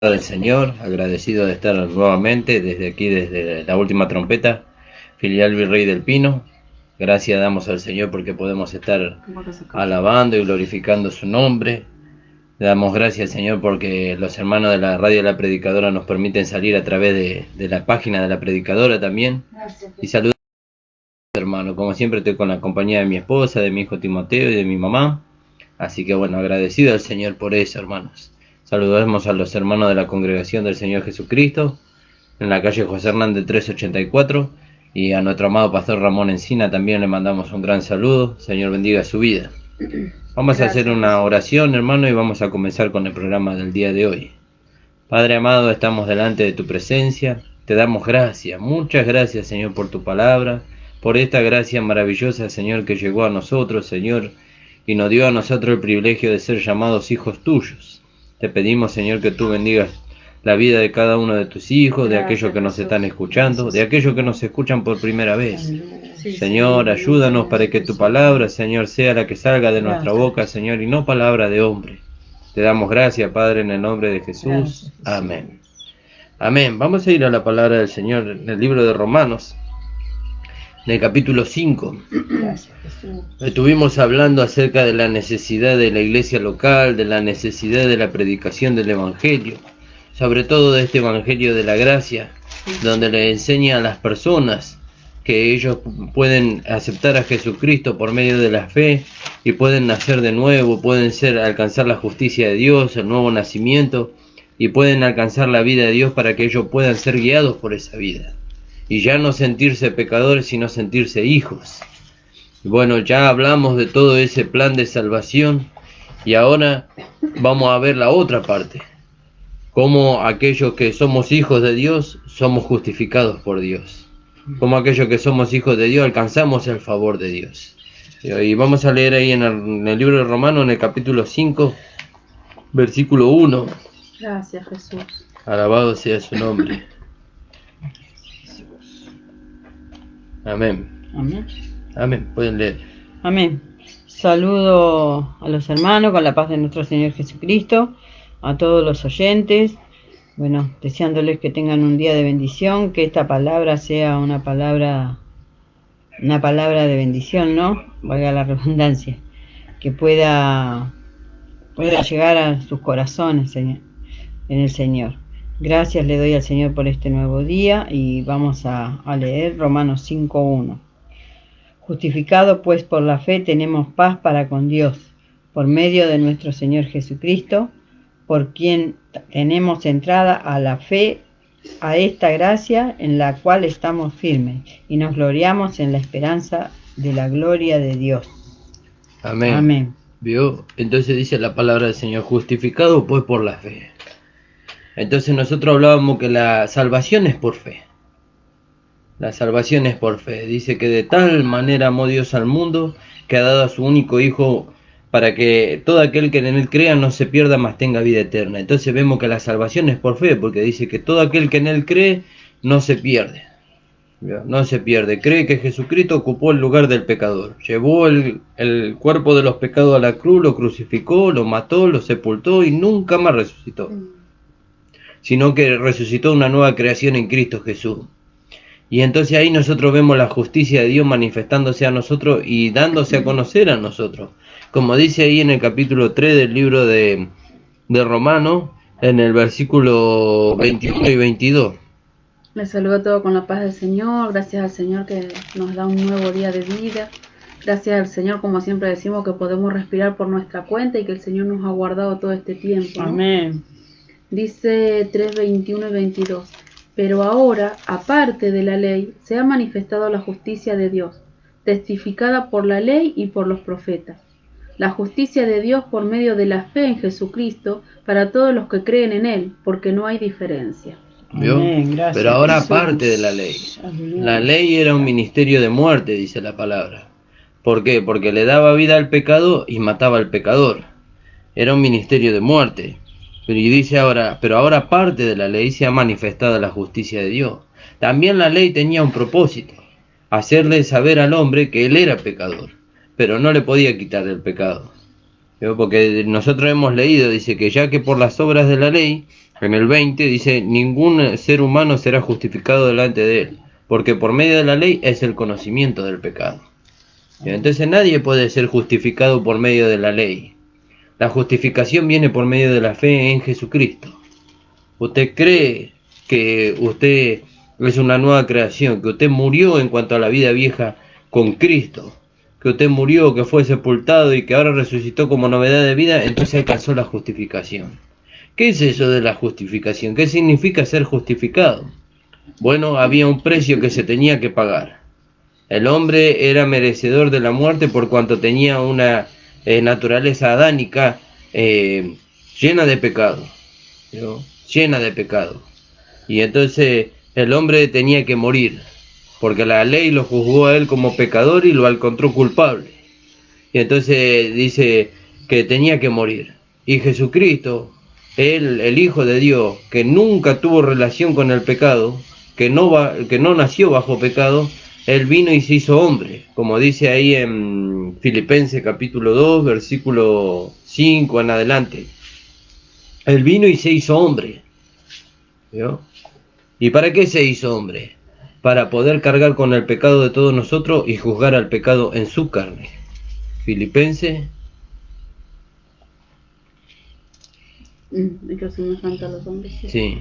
Del Señor, agradecido de estar nuevamente desde aquí, desde la última trompeta, filial Virrey del Pino. Gracias damos al Señor porque podemos estar alabando y glorificando su nombre. Le damos gracias al Señor porque los hermanos de la radio La Predicadora nos permiten salir a través de la página de La Predicadora también. Y saludos, hermano. Como siempre estoy con la compañía de mi esposa, de mi hijo Timoteo y de mi mamá. Así que bueno, agradecido al Señor por eso, hermanos. Saludamos a los hermanos de la Congregación del Señor Jesucristo en la calle José Hernández 384 y a nuestro amado pastor Ramón Encina también le mandamos un gran saludo. Señor bendiga su vida. Vamos a hacer una oración, hermano, y vamos a comenzar con el programa del día de hoy. Padre amado, estamos delante de tu presencia. Te damos gracias, muchas gracias, Señor, por tu palabra, por esta gracia maravillosa, Señor, que llegó a nosotros, Señor, y nos dio a nosotros el privilegio de ser llamados hijos tuyos. Te pedimos, Señor, que tú bendigas la vida de cada uno de tus hijos, de aquellos que nos están escuchando, de aquellos que nos escuchan por primera vez. Señor, ayúdanos para que tu palabra, Señor, sea la que salga de nuestra boca, Señor, y no palabra de hombre. Te damos gracias, Padre, en el nombre de Jesús. Amén. Amén. Vamos a ir a la palabra del Señor en el libro de Romanos, en el capítulo 5. Estuvimos hablando acerca de la necesidad de la iglesia local, de la necesidad de la predicación del Evangelio, sobre todo de este Evangelio de la gracia, donde le enseña a las personas que ellos pueden aceptar a Jesucristo por medio de la fe y pueden nacer de nuevo, pueden alcanzar la justicia de Dios, el nuevo nacimiento, y pueden alcanzar la vida de Dios para que ellos puedan ser guiados por esa vida y ya no sentirse pecadores, sino sentirse hijos. Bueno, ya hablamos de todo ese plan de salvación y ahora vamos a ver la otra parte, cómo aquellos que somos hijos de Dios somos justificados por Dios, como aquellos que somos hijos de Dios alcanzamos el favor de Dios. Y vamos a leer ahí en el libro de Romanos, en el capítulo 5, versículo 1. Gracias, Jesús. Alabado sea su nombre. Amén. Amén. Amén. Pueden leer. Amén. Saludo a los hermanos con la paz de nuestro Señor Jesucristo, a todos los oyentes. Bueno, deseándoles que tengan un día de bendición, que esta palabra sea una palabra de bendición, ¿no? Valga la redundancia, que pueda llegar a sus corazones, Señor, en el Señor. Gracias le doy al Señor por este nuevo día y vamos a leer Romanos 5:1. Justificado pues por la fe tenemos paz para con Dios, por medio de nuestro Señor Jesucristo, por quien tenemos entrada a la fe, a esta gracia en la cual estamos firmes y nos gloriamos en la esperanza de la gloria de Dios. Amén. Amén. ¿Vio? Entonces dice la palabra del Señor, justificado pues por la fe. Entonces nosotros hablábamos que la salvación es por fe. La salvación es por fe. Dice que de tal manera amó Dios al mundo que ha dado a su único Hijo para que todo aquel que en él crea no se pierda, mas tenga vida eterna. Entonces vemos que la salvación es por fe, porque dice que todo aquel que en él cree no se pierde. No se pierde. Cree que Jesucristo ocupó el lugar del pecador. Llevó el cuerpo de los pecados a la cruz, lo crucificó, lo mató, lo sepultó y nunca más resucitó. Sino que resucitó una nueva creación en Cristo Jesús. Y entonces ahí nosotros vemos la justicia de Dios manifestándose a nosotros y dándose a conocer a nosotros. Como dice ahí en el capítulo 3 del libro de Romanos, en el versículo 21 y 22. Les saludo a todos con la paz del Señor. Gracias al Señor que nos da un nuevo día de vida. Gracias al Señor, como siempre decimos, que podemos respirar por nuestra cuenta y que el Señor nos ha guardado todo este tiempo, ¿no? Amén. Dice 3, 21 y 22. Pero ahora, aparte de la ley, se ha manifestado la justicia de Dios, testificada por la ley y por los profetas. La justicia de Dios por medio de la fe en Jesucristo para todos los que creen en Él, porque no hay diferencia. ¿Vio? Amén, gracias, pero ahora Jesús. aparte de la ley. Aleluya. La ley era un ministerio de muerte, dice la palabra. ¿Por qué? Porque le daba vida al pecado y mataba al pecador. Era un ministerio de muerte. Y dice ahora, pero ahora aparte de la ley se ha manifestado la justicia de Dios. También la ley tenía un propósito, hacerle saber al hombre que él era pecador, pero no le podía quitar el pecado. ¿Vio? Porque nosotros hemos leído, dice que ya que por las obras de la ley, en el 20 dice, ningún ser humano será justificado delante de él, porque por medio de la ley es el conocimiento del pecado. ¿Vio? Entonces nadie puede ser justificado por medio de la ley. La justificación viene por medio de la fe en Jesucristo. Usted cree que usted es una nueva creación, que usted murió en cuanto a la vida vieja con Cristo, que usted murió, que fue sepultado y que ahora resucitó como novedad de vida, entonces alcanzó la justificación. ¿Qué es eso de la justificación? ¿Qué significa ser justificado? Bueno, había un precio que se tenía que pagar. El hombre era merecedor de la muerte por cuanto tenía una naturaleza adánica llena de pecado, ¿no? Llena de pecado. Y entonces el hombre tenía que morir, porque la ley lo juzgó a él como pecador y lo encontró culpable. Y entonces dice que tenía que morir. Y Jesucristo, él, el Hijo de Dios, que nunca tuvo relación con el pecado, que no nació bajo pecado, él vino y se hizo hombre, como dice ahí en Filipenses capítulo 2, versículo 5 en adelante. Él vino y se hizo hombre. ¿Vio? ¿Y para qué se hizo hombre? Para poder cargar con el pecado de todos nosotros y juzgar al pecado en su carne. Filipenses. Que semejante a los hombres. Sí.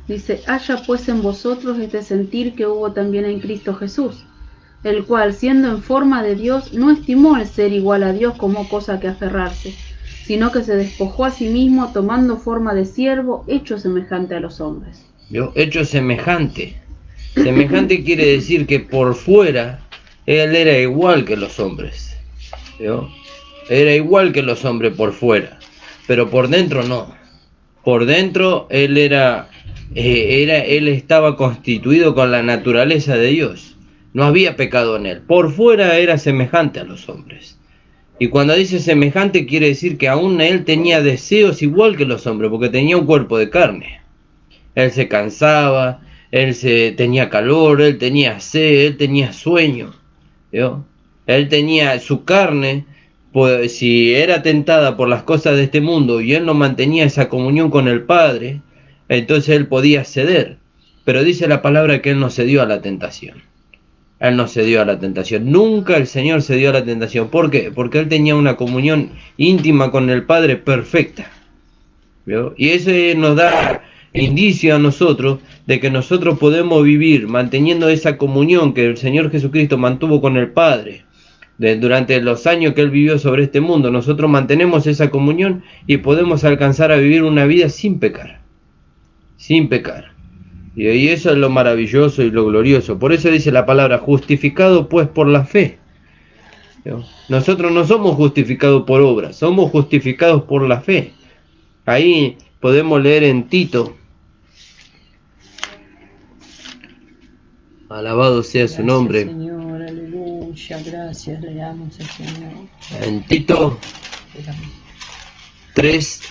Dice, haya pues en vosotros este sentir que hubo también en Cristo Jesús, el cual, siendo en forma de Dios, no estimó el ser igual a Dios como cosa que aferrarse, sino que se despojó a sí mismo, tomando forma de siervo, hecho semejante a los hombres. ¿Vio? Hecho semejante. Semejante quiere decir que por fuera él era igual que los hombres. ¿Vio? Era igual que los hombres por fuera, pero por dentro no. Por dentro él él estaba constituido con la naturaleza de Dios. No había pecado en él. Por fuera era semejante a los hombres. Y cuando dice semejante quiere decir que aún él tenía deseos igual que los hombres, porque tenía un cuerpo de carne. Él se cansaba, tenía calor, él tenía sed, él tenía sueño. ¿Vio? Él tenía su carne, pues si era tentada por las cosas de este mundo y él no mantenía esa comunión con el Padre, entonces él podía ceder. Pero dice la palabra que él no cedió a la tentación. Él no cedió a la tentación. Nunca el Señor cedió a la tentación. ¿Por qué? Porque él tenía una comunión íntima con el Padre perfecta. ¿Vio? Y eso nos da indicio a nosotros de que nosotros podemos vivir manteniendo esa comunión que el Señor Jesucristo mantuvo con el Padre durante los años que Él vivió sobre este mundo. Nosotros mantenemos esa comunión y podemos alcanzar a vivir una vida sin pecar. Sin pecar. Y eso es lo maravilloso y lo glorioso. Por eso dice la palabra, justificado pues por la fe. Nosotros no somos justificados por obras, somos justificados por la fe. Ahí podemos leer en Tito. Alabado sea su nombre. Señor, aleluya, gracias le damos al Señor. En Tito 3.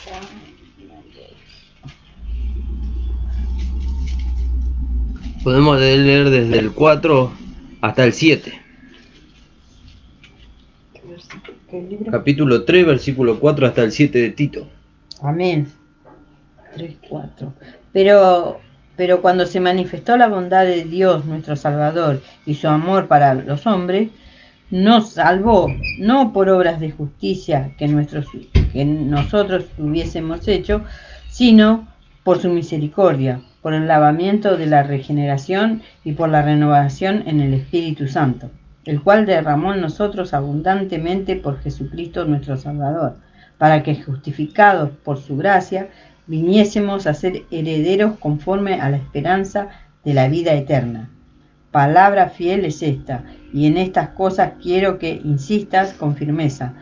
Podemos leer desde el 4 hasta el 7. Capítulo 3, versículo 4 hasta el 7 de Tito. Amén. 3:4. Pero cuando se manifestó la bondad de Dios nuestro Salvador y su amor para los hombres, nos salvó no por obras de justicia que nosotros hubiésemos hecho, sino por su misericordia, por el lavamiento de la regeneración y por la renovación en el Espíritu Santo, el cual derramó en nosotros abundantemente por Jesucristo nuestro Salvador, para que, justificados por su gracia, viniésemos a ser herederos conforme a la esperanza de la vida eterna. Palabra fiel es esta, y en estas cosas quiero que insistas con firmeza,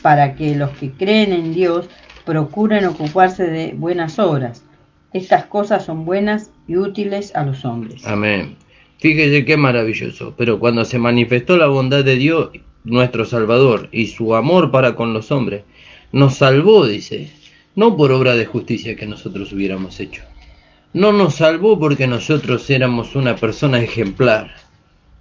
para que los que creen en Dios procuren ocuparse de buenas obras. Estas cosas son buenas y útiles a los hombres. Amén. Fíjese qué maravilloso. Pero cuando se manifestó la bondad de Dios, nuestro Salvador, y su amor para con los hombres, nos salvó, dice, no por obra de justicia que nosotros hubiéramos hecho. No nos salvó porque nosotros éramos una persona ejemplar.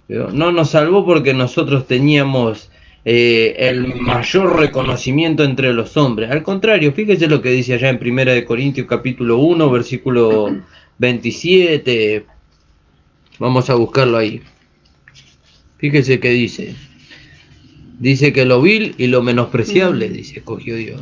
¿Vio? No nos salvó porque nosotros teníamos el mayor reconocimiento entre los hombres. Al contrario, fíjese lo que dice allá en 1 Corintios capítulo 1, versículo 27. Vamos a buscarlo ahí. Fíjese que dice. Dice que lo vil y lo menospreciable, dice, escogió Dios.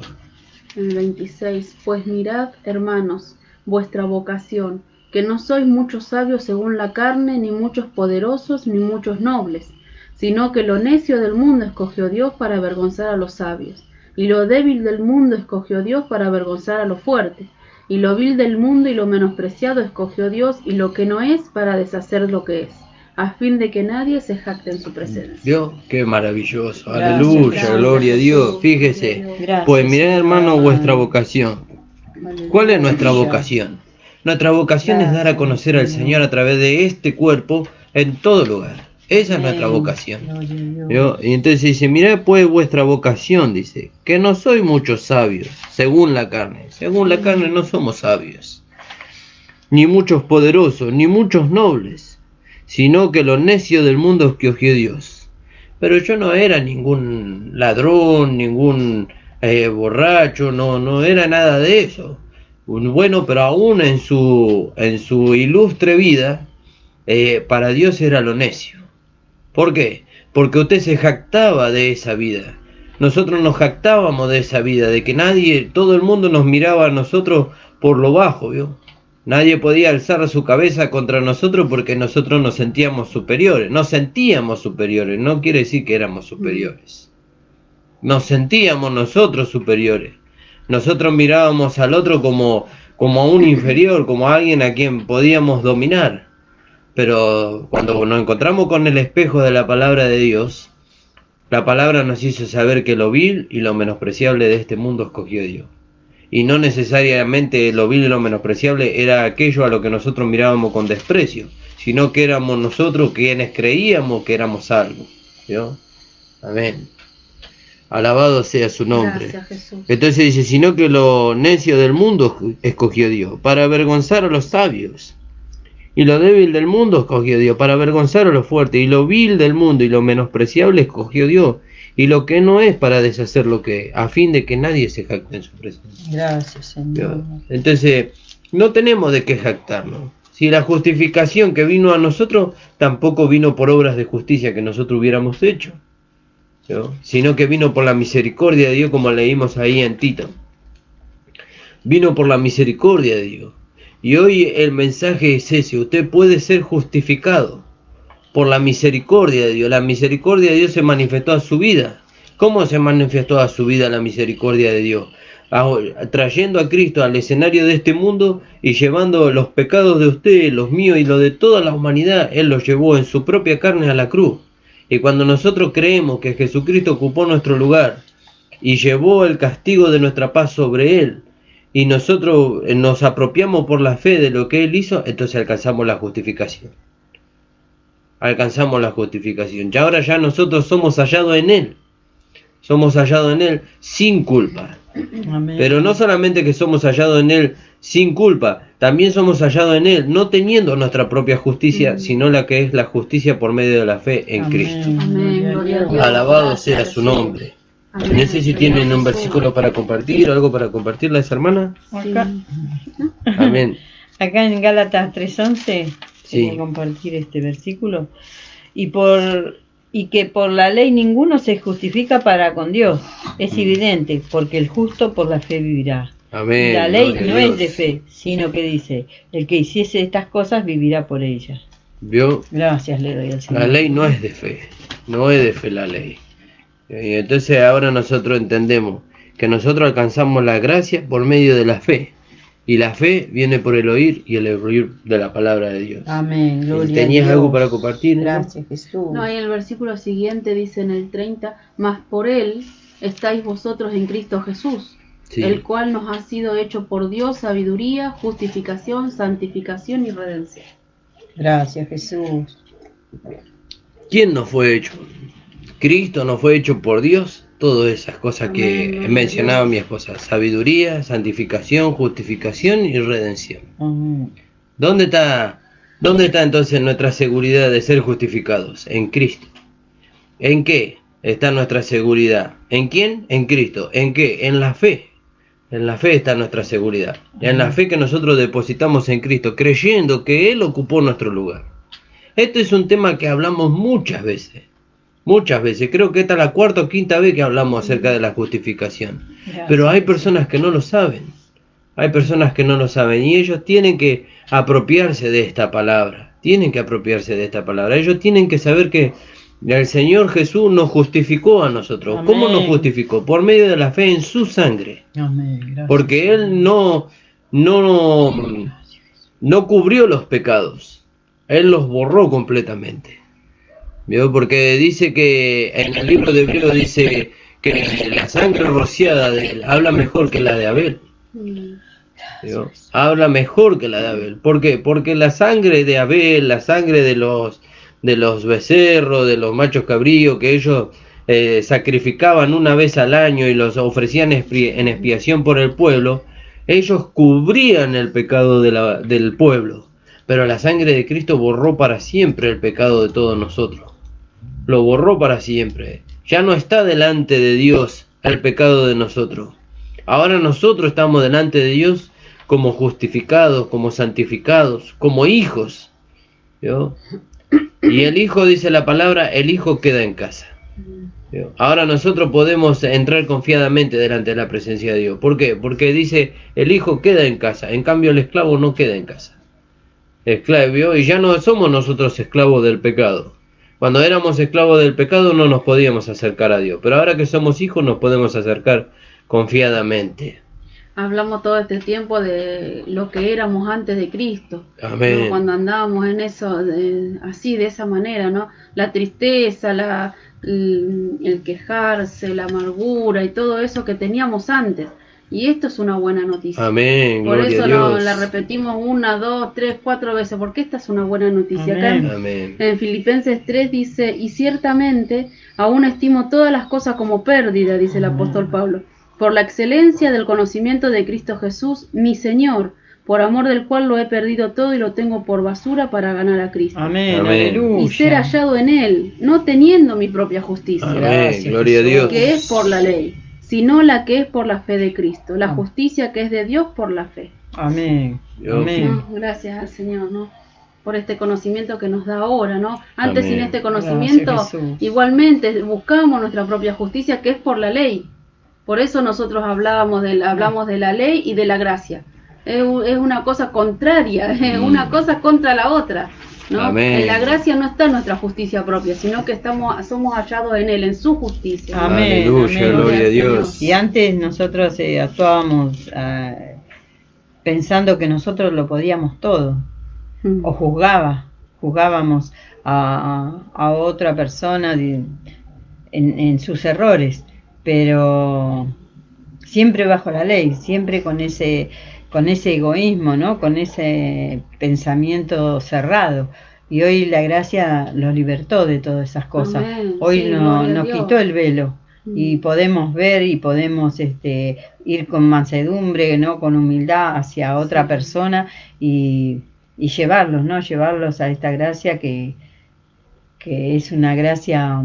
El 26. Pues mirad, hermanos, vuestra vocación, que no sois muchos sabios según la carne, ni muchos poderosos, ni muchos nobles, sino que lo necio del mundo escogió Dios para avergonzar a los sabios, y lo débil del mundo escogió Dios para avergonzar a lo fuerte, y lo vil del mundo y lo menospreciado escogió Dios, y lo que no es para deshacer lo que es, a fin de que nadie se jacte en su presencia. ¿Vio? Qué maravilloso. Gracias, Aleluya, gracias, gloria a Dios. Jesús. Fíjese. Gracias, Pues mirad, hermano, Señor. vuestra vocación. ¿Cuál es nuestra Aleluya. vocación? Nuestra vocación es dar a Gracias, conocer al Señor. Señor a través de este cuerpo en todo lugar. Esa es nuestra Amén. vocación. Gloria a Dios. ¿Vio? Y entonces dice, mirad pues vuestra vocación, dice, que no sois muchos sabios, según la carne. Según la carne no somos sabios, ni muchos poderosos, ni muchos nobles, sino que lo necio del mundo escogió Dios. Pero yo no era ningún ladrón, ningún borracho, no era nada de eso. Bueno, pero aún en su ilustre vida, para Dios era lo necio. ¿Por qué? Porque usted se jactaba de esa vida. Nosotros nos jactábamos de esa vida, de que nadie, todo el mundo nos miraba a nosotros por lo bajo, ¿vio? Nadie podía alzar su cabeza contra nosotros porque nosotros nos sentíamos superiores. Nos sentíamos superiores, no quiere decir que éramos superiores. Nos sentíamos nosotros superiores. Nosotros mirábamos al otro como a un inferior, como a alguien a quien podíamos dominar. Pero cuando nos encontramos con el espejo de la palabra de Dios, la palabra nos hizo saber que lo vil y lo menospreciable de este mundo escogió Dios. Y no necesariamente lo vil y lo menospreciable era aquello a lo que nosotros mirábamos con desprecio, sino que éramos nosotros quienes creíamos que éramos algo. ¿Vio? Amén. Alabado sea su nombre. Gracias, Jesús. Entonces dice, sino que lo necio del mundo escogió Dios, para avergonzar a los sabios. Y lo débil del mundo escogió Dios, para avergonzar a lo fuerte. Y lo vil del mundo y lo menospreciable escogió Dios. Y lo que no es para deshacer lo que es, a fin de que nadie se jacte en su presencia. Gracias, Señor. Entonces, no tenemos de qué jactarnos. Si la justificación que vino a nosotros, tampoco vino por obras de justicia que nosotros hubiéramos hecho, ¿no? Sino que vino por la misericordia de Dios, como leímos ahí en Tito. Vino por la misericordia de Dios. Y hoy el mensaje es ese: usted puede ser justificado por la misericordia de Dios. La misericordia de Dios se manifestó a su vida. ¿Cómo se manifestó a su vida la misericordia de Dios? Trayendo a Cristo al escenario de este mundo y llevando los pecados de usted, los míos y los de toda la humanidad. Él los llevó en su propia carne a la cruz. Y cuando nosotros creemos que Jesucristo ocupó nuestro lugar y llevó el castigo de nuestra paz sobre Él, y nosotros nos apropiamos por la fe de lo que Él hizo, entonces alcanzamos la justificación. Alcanzamos la justificación. Y ahora ya nosotros somos hallados en Él. Somos hallados en Él sin culpa. Amén. Pero no solamente que somos hallados en Él sin culpa, también somos hallados en Él no teniendo nuestra propia justicia, sino la que es la justicia por medio de la fe en Amén. Cristo. Amén, gloria a Dios. Alabado sea su nombre. Amén. No sé si tienen un versículo para compartir o algo para compartirles, hermana. Acá, Amén. acá en Gálatas 3:11 Sí. voy a compartir este versículo. Y que por la ley ninguno se justifica para con Dios. Es evidente, porque el justo por la fe vivirá. Amén. La ley Gloria a no Dios. es de fe, sino que dice, el que hiciese estas cosas vivirá por ellas. ¿Vio? Gracias le doy al Señor. La ley no es de fe. No es de fe la ley. Y entonces ahora nosotros entendemos que nosotros alcanzamos la gracia por medio de la fe. Y la fe viene por el oír y el oír de la palabra de Dios. Amén, gloria ¿Tenías a Dios. algo para compartir? Gracias, Jesús. No, y el versículo siguiente dice en el 30, mas por Él estáis vosotros en Cristo Jesús, Sí. el cual nos ha sido hecho por Dios sabiduría, justificación, santificación y redención. Gracias, Jesús. ¿Quién nos fue hecho? Cristo nos fue hecho por Dios. Todas esas cosas que Amén. mencionaba mi esposa: sabiduría, santificación, justificación y redención. Amén. ¿Dónde está entonces nuestra seguridad de ser justificados? En Cristo. ¿En qué? está nuestra seguridad. ¿En quién? En Cristo. ¿En qué? En la fe. En la fe está nuestra seguridad. En la fe que nosotros depositamos en Cristo, creyendo que Él ocupó nuestro lugar. Este es un tema que hablamos muchas veces. Muchas veces. Creo que esta es la cuarta o quinta vez que hablamos acerca de la justificación. Pero hay personas que no lo saben. Hay personas que no lo saben. Y ellos tienen que apropiarse de esta palabra. Tienen que apropiarse de esta palabra. Ellos tienen que saber que el Señor Jesús nos justificó a nosotros. Amén. ¿Cómo nos justificó? Por medio de la fe en su sangre. Amén. Gracias. Porque Él no cubrió los pecados. Él los borró completamente. ¿Vio? Porque dice que en el libro de Hebreos dice que la sangre rociada de Él habla mejor que la de Abel. ¿Vio? Habla mejor que la de Abel. ¿Por qué? Porque la sangre de Abel, la sangre de los becerros, de los machos cabríos, que ellos sacrificaban una vez al año y los ofrecían en expiación por el pueblo, ellos cubrían el pecado del pueblo. Pero la sangre de Cristo borró para siempre el pecado de todos nosotros. Lo borró para siempre. Ya no está delante de Dios el pecado de nosotros. Ahora nosotros estamos delante de Dios como justificados, como santificados, como hijos. ¿Vio? Y el hijo, dice la palabra, el hijo queda en casa. ¿Vio? Ahora nosotros podemos entrar confiadamente delante de la presencia de Dios. ¿Por qué? Porque dice, el hijo queda en casa. En cambio el esclavo no queda en casa. Esclavo, y ya no somos nosotros esclavos del pecado. Cuando éramos esclavos del pecado no nos podíamos acercar a Dios, pero ahora que somos hijos nos podemos acercar confiadamente. Hablamos todo este tiempo de lo que éramos antes de Cristo. Amén. ¿No? Cuando andábamos en eso, así, de esa manera, ¿no? La tristeza, el quejarse, la amargura y todo eso que teníamos antes. Y esto es una buena noticia. Amén. Por Gloria eso a Dios. la repetimos 1, 2, 3, 4 veces, porque esta es una buena noticia. Amén. Acá Amén. en Filipenses 3 dice, y ciertamente aún estimo todas las cosas como pérdida, dice el apóstol Pablo, por la excelencia del conocimiento de Cristo Jesús, mi Señor, por amor del cual lo he perdido todo y lo tengo por basura para ganar a Cristo. Amén. Amén. Aleluya. Y ser hallado en Él, no teniendo mi propia justicia, Amén. Gracias, Gloria a Jesús. Dios. que es por la ley, sino la que es por la fe de Cristo, la justicia que es de Dios por la fe. Amén. Dios. Amén. No, gracias al Señor, ¿no? Por este conocimiento que nos da ahora, ¿no? Antes Amén. sin este conocimiento, Gracias, Jesús. igualmente buscábamos nuestra propia justicia que es por la ley. Por eso nosotros hablamos de la ley y de la gracia. Es una cosa contraria, es una cosa contra la otra, ¿no? Amén. En la gracia no está nuestra justicia propia, sino que somos hallados en Él, en su justicia. ¿no? Amén. Aleluya, Amén. gloria a Dios. Y antes nosotros actuábamos pensando que nosotros lo podíamos todo, o juzgábamos a otra persona en sus errores, pero siempre bajo la ley, siempre con ese egoísmo, ¿no? Con ese pensamiento cerrado. Y hoy la gracia los libertó de todas esas cosas. Amén. Hoy Sí, nos gloria a Dios. quitó el velo y podemos ver y podemos ir con mansedumbre, ¿no? Con humildad hacia otra persona y llevarlos, ¿no? Llevarlos a esta gracia que es una gracia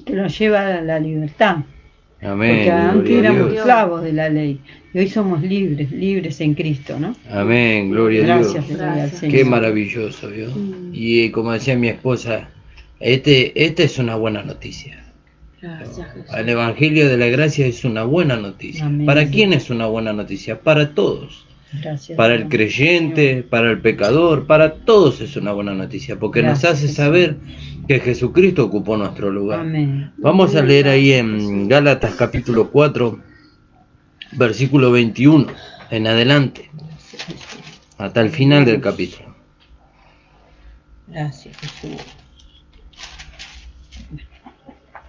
que nos lleva a la libertad. Amén. Porque antes Gloria a éramos Dios. esclavos de la ley y hoy somos libres en Cristo, ¿no? Amén. Gloria a Dios. Gracias, le doy al Gracias. Señor. Qué maravilloso, ¿vio? Y como decía mi esposa, esta es una buena noticia. Gracias, Jesús. El Evangelio de la Gracia es una buena noticia. Amén. ¿Para quién es una buena noticia? Para todos. Gracias, Para el Señor. creyente, para el pecador, para todos es una buena noticia, porque Gracias, nos hace Jesús. saber que Jesucristo ocupó nuestro lugar. Amén. Vamos a leer ahí en Gálatas capítulo 4, versículo 21, en adelante, hasta el final del capítulo. Gracias, Jesús.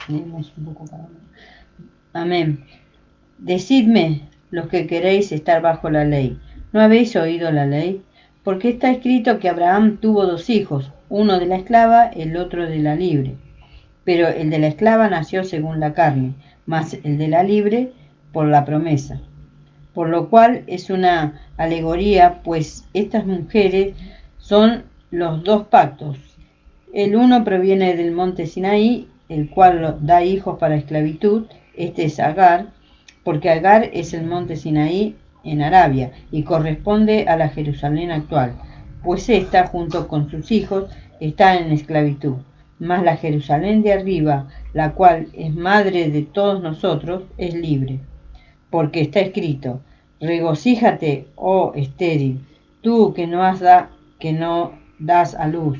Leemos un poco cada uno. Amén. Decidme, los que queréis estar bajo la ley, ¿no habéis oído la ley? Porque está escrito que Abraham tuvo 2 hijos, uno de la esclava, el otro de la libre. Pero el de la esclava nació según la carne, mas el de la libre por la promesa. Por lo cual es una alegoría, pues estas mujeres son los 2 pactos. El uno proviene del monte Sinaí el cual da hijos para esclavitud, este es Agar, porque Agar es el monte Sinaí en Arabia y corresponde a la Jerusalén actual, pues ésta, junto con sus hijos, está en esclavitud. Mas la Jerusalén de arriba, la cual es madre de todos nosotros, es libre. Porque está escrito: regocíjate, oh estéril, tú que no das a luz,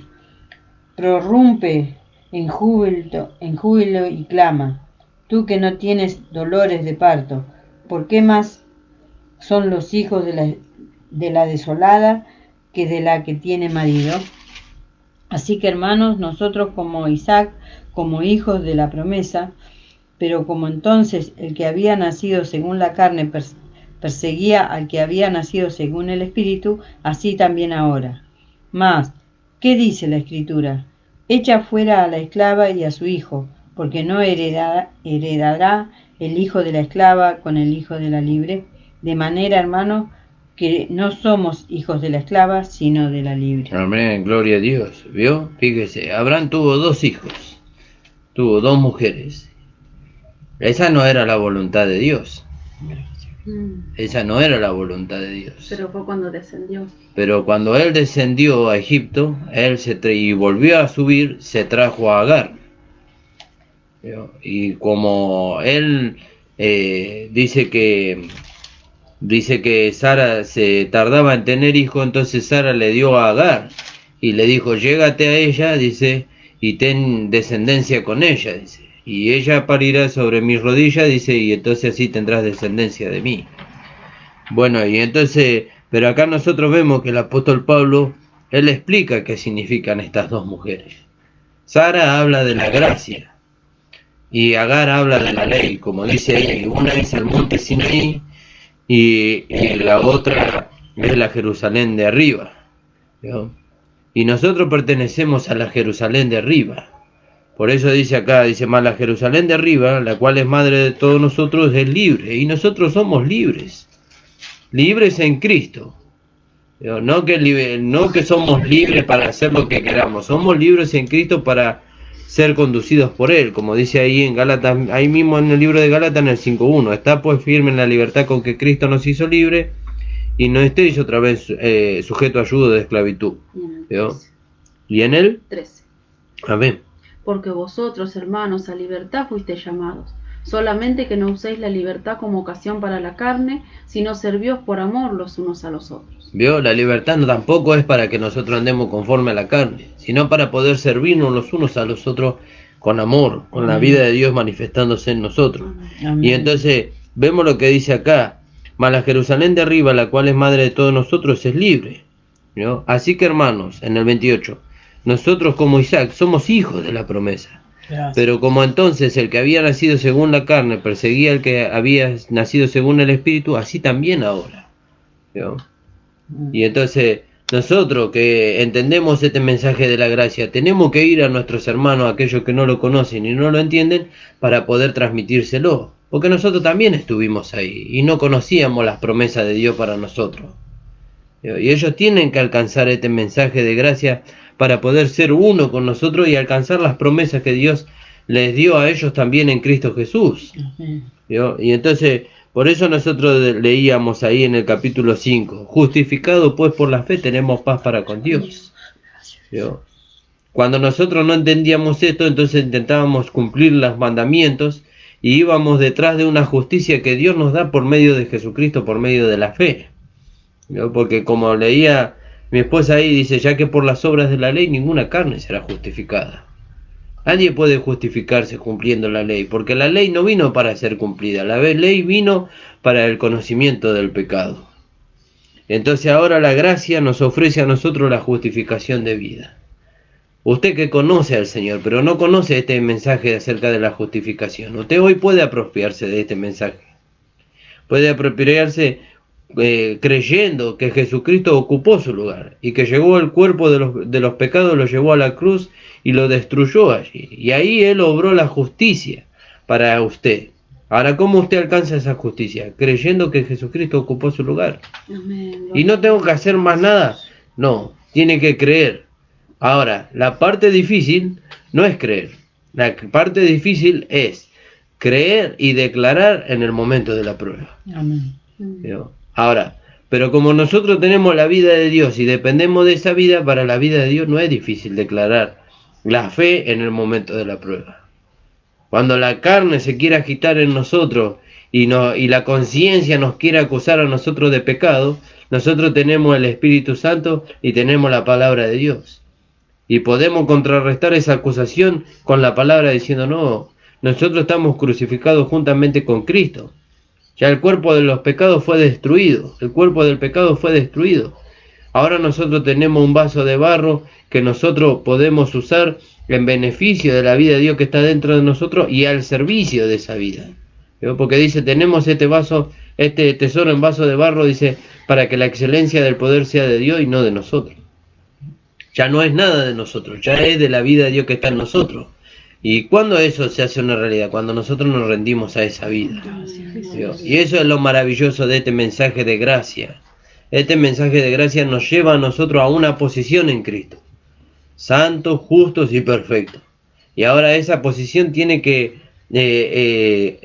prorrumpe en júbilo y clama, tú que no tienes dolores de parto. ¿Por qué más son los hijos de la desolada que de la que tiene marido? Así que, hermanos, nosotros como Isaac, como hijos de la promesa, pero como entonces el que había nacido según la carne perseguía al que había nacido según el Espíritu, así también ahora. Mas, ¿qué dice la Escritura? Echa fuera a la esclava y a su hijo, porque no heredará el hijo de la esclava con el hijo de la libre. De manera, hermanos, que no somos hijos de la esclava, sino de la libre. Amén, gloria a Dios. ¿Vio? Fíjese, Abraham tuvo 2 hijos, tuvo 2 mujeres. Esa no era la voluntad de Dios. Esa no era la voluntad de Dios. Pero fue cuando descendió. Pero cuando él descendió a Egipto, y volvió a subir, se trajo a Agar. ¿Vio? Y como él dice que Sara se tardaba en tener hijo, entonces Sara le dio a Agar y le dijo: llégate a ella, dice, y ten descendencia con ella, dice, y ella parirá sobre mis rodillas, dice, y entonces así tendrás descendencia de mí. Bueno, y entonces, pero acá nosotros vemos que el apóstol Pablo, él explica qué significan estas 2 mujeres. Sara habla de la gracia y Agar habla de la ley, como dice ahí, una es el monte Sinaí y la otra es la Jerusalén de arriba, ¿no? Y nosotros pertenecemos a la Jerusalén de arriba. Por eso dice acá, dice más, la Jerusalén de arriba, la cual es madre de todos nosotros, es libre, y nosotros somos libres en Cristo. No que somos libres para hacer lo que queramos, somos libres en Cristo para ser conducidos por Él, como dice ahí en Gálatas, ahí mismo en el libro de Gálatas en el 5.1, está pues firme en la libertad con que Cristo nos hizo libre, y no estéis otra vez sujeto a yugo de esclavitud. Y en el 13. Amén. Porque vosotros, hermanos, a libertad fuisteis llamados, solamente que no uséis la libertad como ocasión para la carne, sino servíos por amor los unos a los otros. ¿Vio? La libertad no tampoco es para que nosotros andemos conforme a la carne, sino para poder servirnos los unos a los otros con amor, con la vida de Dios manifestándose en nosotros. Amén. Y entonces vemos lo que dice acá: mas la Jerusalén de arriba, la cual es madre de todos nosotros, es libre. ¿Vio? Así que, hermanos, en el 28, nosotros como Isaac somos hijos de la promesa. Gracias. Pero como entonces el que había nacido según la carne perseguía al que había nacido según el Espíritu, así también ahora. ¿Vio? Y entonces nosotros que entendemos este mensaje de la gracia, tenemos que ir a nuestros hermanos, aquellos que no lo conocen y no lo entienden, para poder transmitírselo. Porque nosotros también estuvimos ahí y no conocíamos las promesas de Dios para nosotros. Y ellos tienen que alcanzar este mensaje de gracia para poder ser uno con nosotros y alcanzar las promesas que Dios les dio a ellos también en Cristo Jesús. Y entonces, por eso nosotros leíamos ahí en el capítulo 5, justificado pues por la fe tenemos paz para con Dios. ¿Vio? Cuando nosotros no entendíamos esto, entonces intentábamos cumplir los mandamientos y íbamos detrás de una justicia que Dios nos da por medio de Jesucristo, por medio de la fe. ¿Vio? Porque como leía mi esposa ahí, dice, ya que por las obras de la ley ninguna carne será justificada. Nadie puede justificarse cumpliendo la ley, porque la ley no vino para ser cumplida, la ley vino para el conocimiento del pecado. Entonces ahora la gracia nos ofrece a nosotros la justificación de vida. Usted que conoce al Señor, pero no conoce este mensaje acerca de la justificación, usted hoy puede apropiarse de este mensaje. Puede apropiarse creyendo que Jesucristo ocupó su lugar y que llevó el cuerpo de los pecados, lo llevó a la cruz y lo destruyó allí. Y ahí Él obró la justicia para usted. Ahora, ¿cómo usted alcanza esa justicia? Creyendo que Jesucristo ocupó su lugar. Amén. ¿Y no tengo que hacer más nada? No, tiene que creer. Ahora, la parte difícil no es creer. La parte difícil es creer y declarar en el momento de la prueba. Amén. ¿Vio? Ahora, pero como nosotros tenemos la vida de Dios y dependemos de esa vida, para la vida de Dios no es difícil declarar la fe en el momento de la prueba. Cuando la carne se quiere agitar en nosotros y la conciencia nos quiere acusar a nosotros de pecado, nosotros tenemos el Espíritu Santo y tenemos la palabra de Dios. Y podemos contrarrestar esa acusación con la palabra diciendo, no, nosotros estamos crucificados juntamente con Cristo. Ya el cuerpo de los pecados fue destruido, el cuerpo del pecado fue destruido. Ahora nosotros tenemos un vaso de barro que nosotros podemos usar en beneficio de la vida de Dios que está dentro de nosotros y al servicio de esa vida. Porque dice, tenemos este vaso, este tesoro en vaso de barro, dice, para que la excelencia del poder sea de Dios y no de nosotros. Ya no es nada de nosotros, ya es de la vida de Dios que está en nosotros. ¿Y cuándo eso se hace una realidad? Cuando nosotros nos rendimos a esa vida. Y eso es lo maravilloso de este mensaje de gracia. Este mensaje de gracia nos lleva a nosotros a una posición en Cristo. Santos, justos y perfectos. Y ahora esa posición tiene que,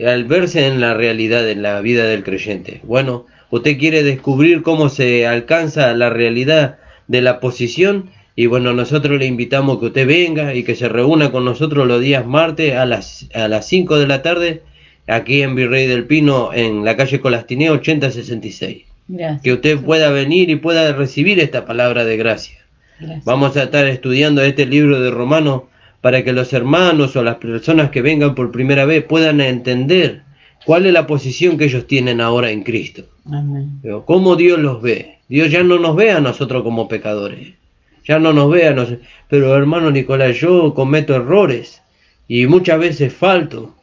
al verse en la realidad, en la vida del creyente. Bueno, usted quiere descubrir cómo se alcanza la realidad de la posición. Y bueno, nosotros le invitamos que usted venga y que se reúna con nosotros los días martes a las 5 de la tarde, aquí en Virrey del Pino, en la calle Colastinea 8066. Gracias. Que usted pueda venir y pueda recibir esta palabra de gracia. Gracias. Vamos a estar estudiando este libro de Romanos para que los hermanos o las personas que vengan por primera vez puedan entender cuál es la posición que ellos tienen ahora en Cristo. Amén. Cómo Dios los ve. Dios ya no nos ve a nosotros como pecadores. Ya no nos ve a nosotros. Pero hermano Nicolás, yo cometo errores y muchas veces falto.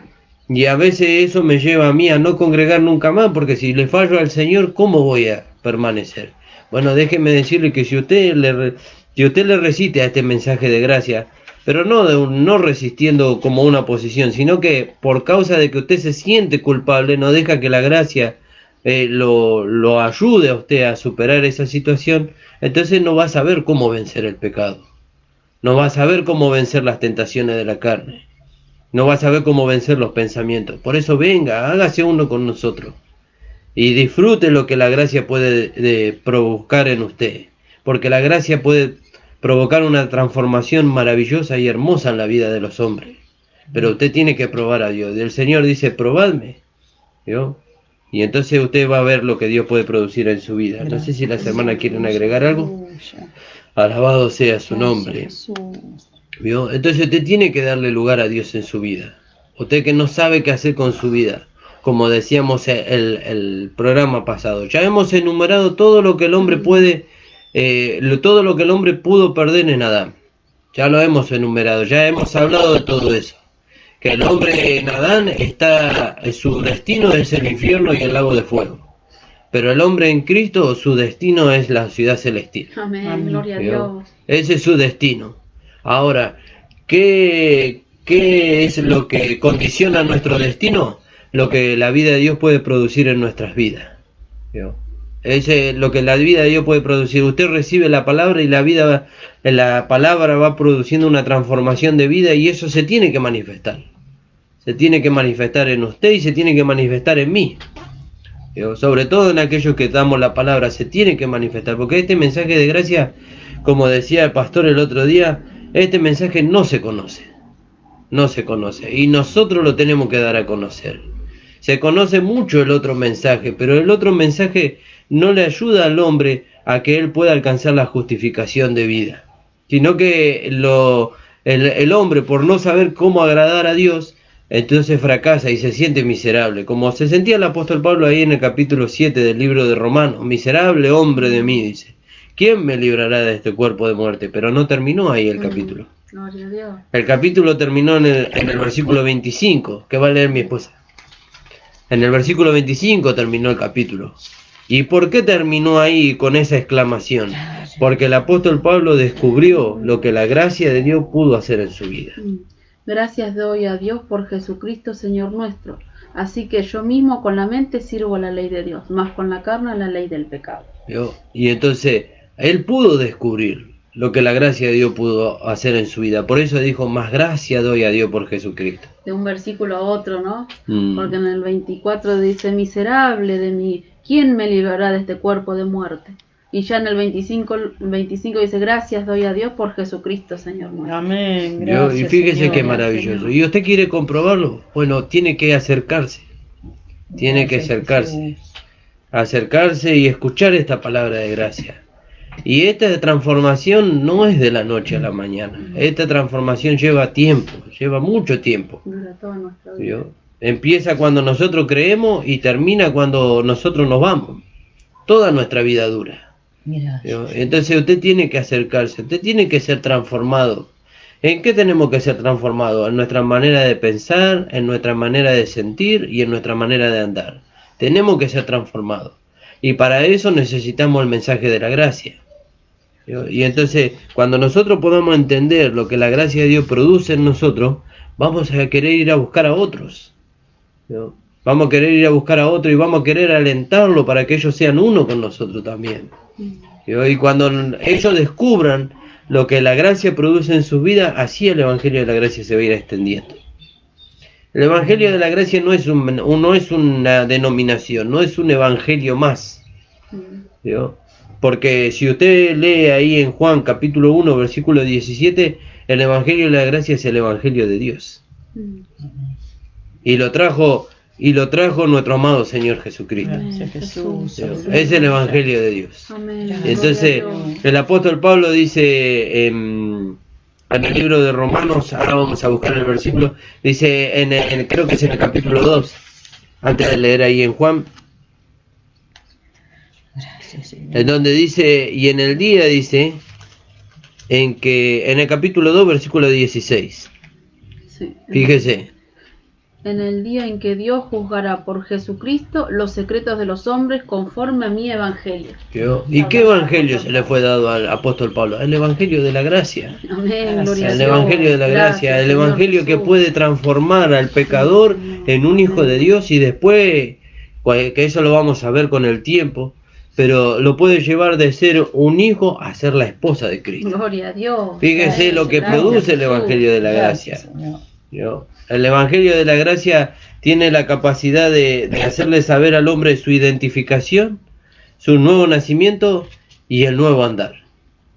Y a veces eso me lleva a mí a no congregar nunca más, porque si le fallo al Señor, ¿cómo voy a permanecer? Bueno, déjeme decirle que si usted le recite a este mensaje de gracia, pero no resistiendo como una posición, sino que por causa de que usted se siente culpable, no deja que la gracia lo ayude a usted a superar esa situación, entonces no va a saber cómo vencer el pecado. No va a saber cómo vencer las tentaciones de la carne. No va a saber cómo vencer los pensamientos. Por eso venga, hágase uno con nosotros. Y disfrute lo que la gracia puede provocar en usted. Porque la gracia puede provocar una transformación maravillosa y hermosa en la vida de los hombres. Pero usted tiene que probar a Dios. El Señor dice, probadme. ¿Vio? Y entonces usted va a ver lo que Dios puede producir en su vida. No sé si las hermanas quieren agregar algo. Alabado sea su nombre. ¿Vio? Entonces usted tiene que darle lugar a Dios en su vida. Usted que no sabe qué hacer con su vida, como decíamos el programa pasado, ya hemos enumerado todo lo que el hombre puede, todo lo que el hombre pudo perder en Adán. Ya lo hemos enumerado, ya hemos hablado de todo eso. Que el hombre en Adán su destino es el infierno y el lago de fuego. Pero el hombre en Cristo, su destino es la ciudad celestial. Amén, gloria a Dios. Ese es su destino. Ahora, ¿qué es lo que condiciona nuestro destino? Lo que la vida de Dios puede producir en nuestras vidas. Es lo que la vida de Dios puede producir. Usted recibe la palabra y la palabra va produciendo una transformación de vida y eso se tiene que manifestar. Se tiene que manifestar en usted y se tiene que manifestar en mí. Sobre todo en aquellos que damos la palabra, se tiene que manifestar. Porque este mensaje de gracia, como decía el pastor el otro día, este mensaje no se conoce. No se conoce. Y nosotros lo tenemos que dar a conocer. Se conoce mucho el otro mensaje, pero el otro mensaje no le ayuda al hombre a que él pueda alcanzar la justificación de vida. Sino que el hombre, por no saber cómo agradar a Dios, entonces fracasa y se siente miserable. Como se sentía el apóstol Pablo ahí en el capítulo 7 del libro de Romanos. Miserable hombre de mí, dice. ¿Quién me librará de este cuerpo de muerte? Pero no terminó ahí el capítulo. Gloria a Dios. El capítulo terminó en el versículo 25, que va a leer mi esposa. En el versículo 25 terminó el capítulo. ¿Y por qué terminó ahí con esa exclamación? Porque el apóstol Pablo descubrió lo que la gracia de Dios pudo hacer en su vida. Gracias doy a Dios por Jesucristo Señor nuestro. Así que yo mismo con la mente sirvo a la ley de Dios, más con la carne a la ley del pecado. Y entonces él pudo descubrir lo que la gracia de Dios pudo hacer en su vida. Por eso dijo, más gracia doy a Dios por Jesucristo. De un versículo a otro, ¿no? Porque en el 24 dice, miserable de mí, ¿quién me librará de este cuerpo de muerte? Y ya en el 25 dice, gracias doy a Dios por Jesucristo, Señor nuestro. Amén. Gracias, Y fíjese Señor. qué maravilloso. ¿Y usted quiere comprobarlo? Bueno, tiene que acercarse. Tiene que acercarse. Acercarse y escuchar esta palabra de gracia. Y esta transformación no es de la noche a la mañana. Esta transformación lleva tiempo, lleva mucho tiempo. Dura toda nuestra vida. Empieza cuando nosotros creemos y termina cuando nosotros nos vamos. Toda nuestra vida dura. Entonces usted tiene que acercarse, usted tiene que ser transformado. ¿En qué tenemos que ser transformados? En nuestra manera de pensar, en nuestra manera de sentir y en nuestra manera de andar. Tenemos que ser transformados. Y para eso necesitamos el mensaje de la gracia. Y entonces, cuando nosotros podamos entender lo que la gracia de Dios produce en nosotros, vamos a querer ir a buscar a otros. Vamos a querer ir a buscar a otros y vamos a querer alentarlo para que ellos sean uno con nosotros también. Y cuando ellos descubran lo que la gracia produce en sus vidas, así el Evangelio de la Gracia se va a ir extendiendo. El Evangelio de la Gracia no es una denominación, no es un evangelio más. Porque si usted lee ahí en Juan capítulo 1, versículo 17, el Evangelio de la Gracia es el Evangelio de Dios. Y lo trajo nuestro amado Señor Jesucristo. Es el Evangelio de Dios. Amén. Entonces, el apóstol Pablo dice en el libro de Romanos, ahora vamos a buscar el versículo, dice, creo que es en el capítulo 2, antes de leer ahí en Juan, en donde dice, y en el día dice, en el capítulo 2, versículo 16, sí. Fíjese. En el día en que Dios juzgará por Jesucristo los secretos de los hombres conforme a mi evangelio. ¿Y qué evangelio se le fue dado al apóstol Pablo? El evangelio de la gracia. Amén, gloria a El Dios. evangelio de la gracia, Gracias, el evangelio Señor que Jesús. puede transformar al pecador en un hijo de Dios y después, que eso lo vamos a ver con el tiempo, pero lo puede llevar de ser un hijo a ser la esposa de Cristo. Gloria a Dios. Fíjese lo que Gracias, produce el Jesús. evangelio de la gracia. El evangelio de la gracia tiene la capacidad de hacerle saber al hombre su identificación, su nuevo nacimiento y el nuevo andar.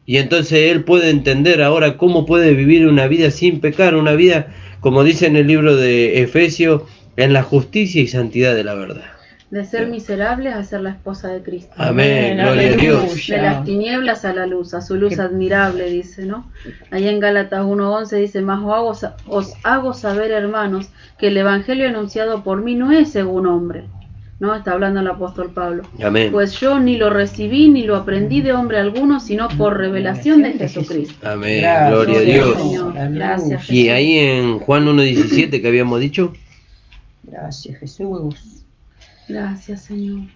Y entonces él puede entender ahora cómo puede vivir una vida sin pecar, una vida, como dice en el libro de Efesios, en la justicia y santidad de la verdad. De ser miserables a ser la esposa de Cristo. Amén, gloria a Dios. De las tinieblas a la luz, a su luz admirable, dice, ¿no? Allá en Gálatas 1:11 dice, mas os hago saber, hermanos, que el evangelio anunciado por mí no es según hombre, ¿no? Está hablando el apóstol Pablo. Amén. Pues yo ni lo recibí ni lo aprendí de hombre alguno, sino por revelación de Jesucristo. Amén, Gracias, gloria a Dios. Señor. Gracias, Y ahí en Juan 1:17 que habíamos dicho. Gracias, Jesús. Gracias, Señor.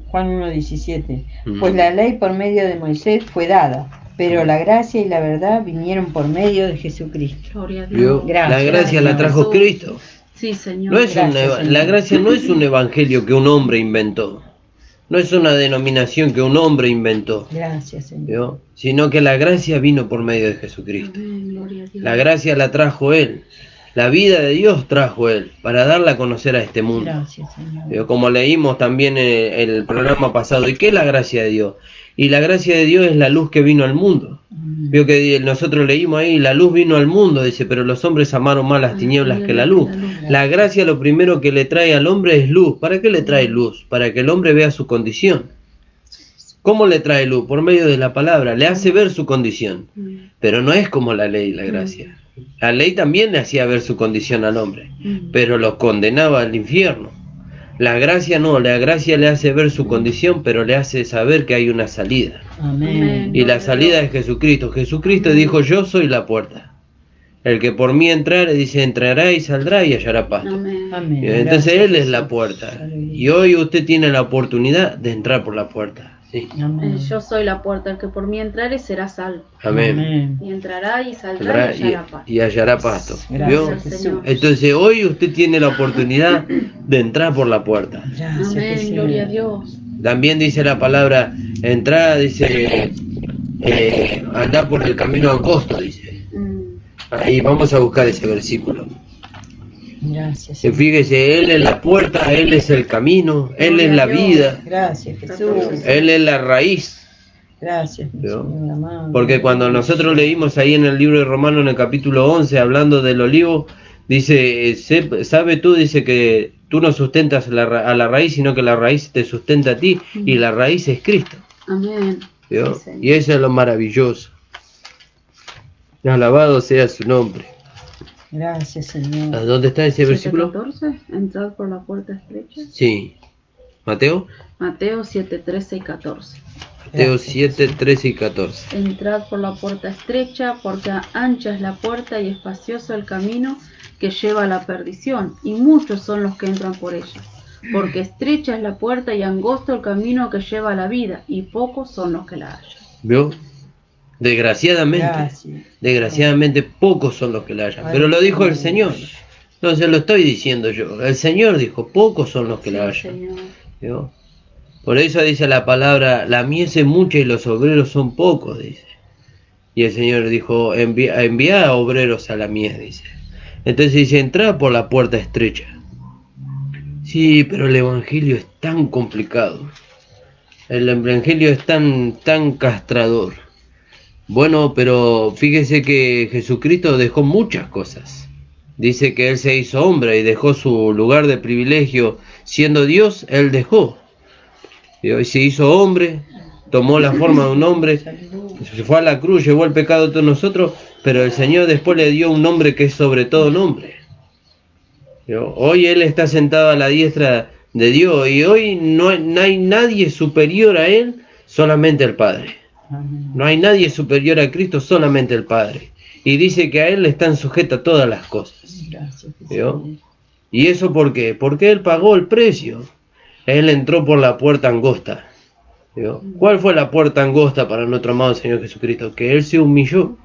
Juan 1:17. Pues la ley por medio de Moisés fue dada, pero la gracia y la verdad vinieron por medio de Jesucristo. Gloria a Dios. La gracia la trajo Jesús. Cristo. Sí, Señor. No es la gracia no es un evangelio que un hombre inventó. No es una denominación que un hombre inventó. Gracias, Señor. Sino que la gracia vino por medio de Jesucristo. Amén, gloria a Dios. La gracia la trajo Él. La vida de Dios trajo Él para darla a conocer a este mundo. Gracias, Señor. Como leímos también en el programa pasado. ¿Y qué es la gracia de Dios? Y la gracia de Dios es la luz que vino al mundo. Vio que nosotros leímos ahí, la luz vino al mundo, dice, pero los hombres amaron más las tinieblas que la luz. La gracia lo primero que le trae al hombre es luz. ¿Para qué le trae luz? Para que el hombre vea su condición. ¿Cómo le trae luz? Por medio de la palabra, le hace ver su condición. Pero no es como la ley y la gracia. La ley también le hacía ver su condición al hombre, pero lo condenaba al infierno. La gracia no, la gracia le hace ver su condición, pero le hace saber que hay una salida. Amén. Y la salida es Jesucristo. Jesucristo dijo, yo soy la puerta. El que por mí entrare, dice, entrará y saldrá y hallará pasto. Amén. Entonces Él es la puerta. Y hoy usted tiene la oportunidad de entrar por la puerta. Sí. Yo soy la puerta, el que por mí entrare será salvo. Amén. Y entrará y saldrá y hallará pasto. Y hallará pasto. ¿Vio? Gracias, Señor. Entonces hoy usted tiene la oportunidad de entrar por la puerta. Amén, gloria a Dios. También dice la palabra, entrar, dice anda por el camino angosto, dice. Ahí vamos a buscar ese versículo. Gracias. Fíjese, Él es la puerta, Él es el camino, Él es la vida. Gracias, Jesús. Él es la raíz. Gracias, mi Señor amado. Porque cuando nosotros leímos ahí en el libro de Romanos, en el capítulo 11, hablando del olivo, dice, sabe tú, dice que tú no sustentas a la raíz, sino que la raíz te sustenta a ti, y la raíz es Cristo. Amén. Y eso es lo maravilloso. Alabado sea su nombre. Gracias, Señor. ¿Dónde está ese versículo? 7:14, entrad por la puerta estrecha. Sí. ¿Mateo? Mateo 7, 13 y 14. Mateo 7, 13 y 14. Entrad por la puerta estrecha, porque ancha es la puerta y espacioso el camino que lleva a la perdición, y muchos son los que entran por ella. Porque estrecha es la puerta y angosto el camino que lleva a la vida, y pocos son los que la hallan. ¿Vio? Desgraciadamente pocos son los que la hallan. Pero lo dijo el Señor. No se lo estoy diciendo yo. El Señor dijo, pocos son los que la hallan. ¿Vio? Por eso dice la palabra, la mies es mucha y los obreros son pocos, dice. Y el Señor dijo, envía a obreros a la mies, dice. Entonces dice, entra por la puerta estrecha. Sí, pero el Evangelio es tan complicado. El Evangelio es tan castrador. Bueno, pero fíjese que Jesucristo dejó muchas cosas. Dice que Él se hizo hombre y dejó su lugar de privilegio. Siendo Dios, Él dejó. Y hoy se hizo hombre, tomó la forma de un hombre, se fue a la cruz, llevó el pecado de todos nosotros, pero el Señor después le dio un nombre que es sobre todo nombre. Hoy Él está sentado a la diestra de Dios y hoy no hay nadie superior a Él, solamente el Padre. No hay nadie superior a Cristo, solamente el Padre. Y dice que a Él le están sujetas todas las cosas. ¿Vio? ¿Y eso por qué? Porque Él pagó el precio. Él entró por la puerta angosta. ¿Vio? ¿Cuál fue la puerta angosta para nuestro amado Señor Jesucristo? Que Él se humilló.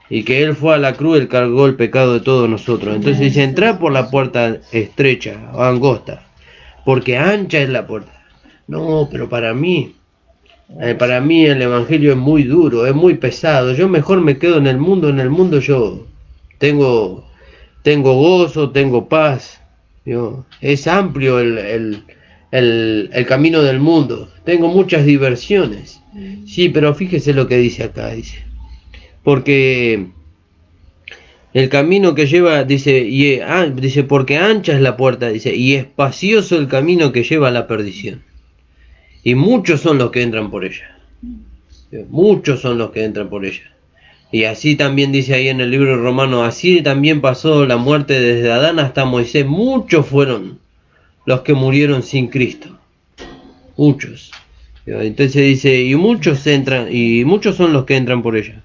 Y que Él fue a la cruz, Él cargó el pecado de todos nosotros. Entonces dice, entra por la puerta estrecha o angosta. Porque ancha es la puerta. No, pero para mí el Evangelio es muy duro, es muy pesado. Yo mejor me quedo en el mundo yo tengo gozo, tengo paz. ¿Vio? Es amplio el camino del mundo. Tengo muchas diversiones. Sí, pero fíjese lo que dice acá, dice. Porque el camino que lleva, dice, dice, porque ancha es la puerta, dice, y espacioso el camino que lleva a la perdición. Y muchos son los que entran por ella. Muchos son los que entran por ella. Y así también dice ahí en el libro de Romanos, así también pasó la muerte desde Adán hasta Moisés. Muchos fueron los que murieron sin Cristo. Muchos. Entonces dice, y muchos entran, y muchos son los que entran por ella.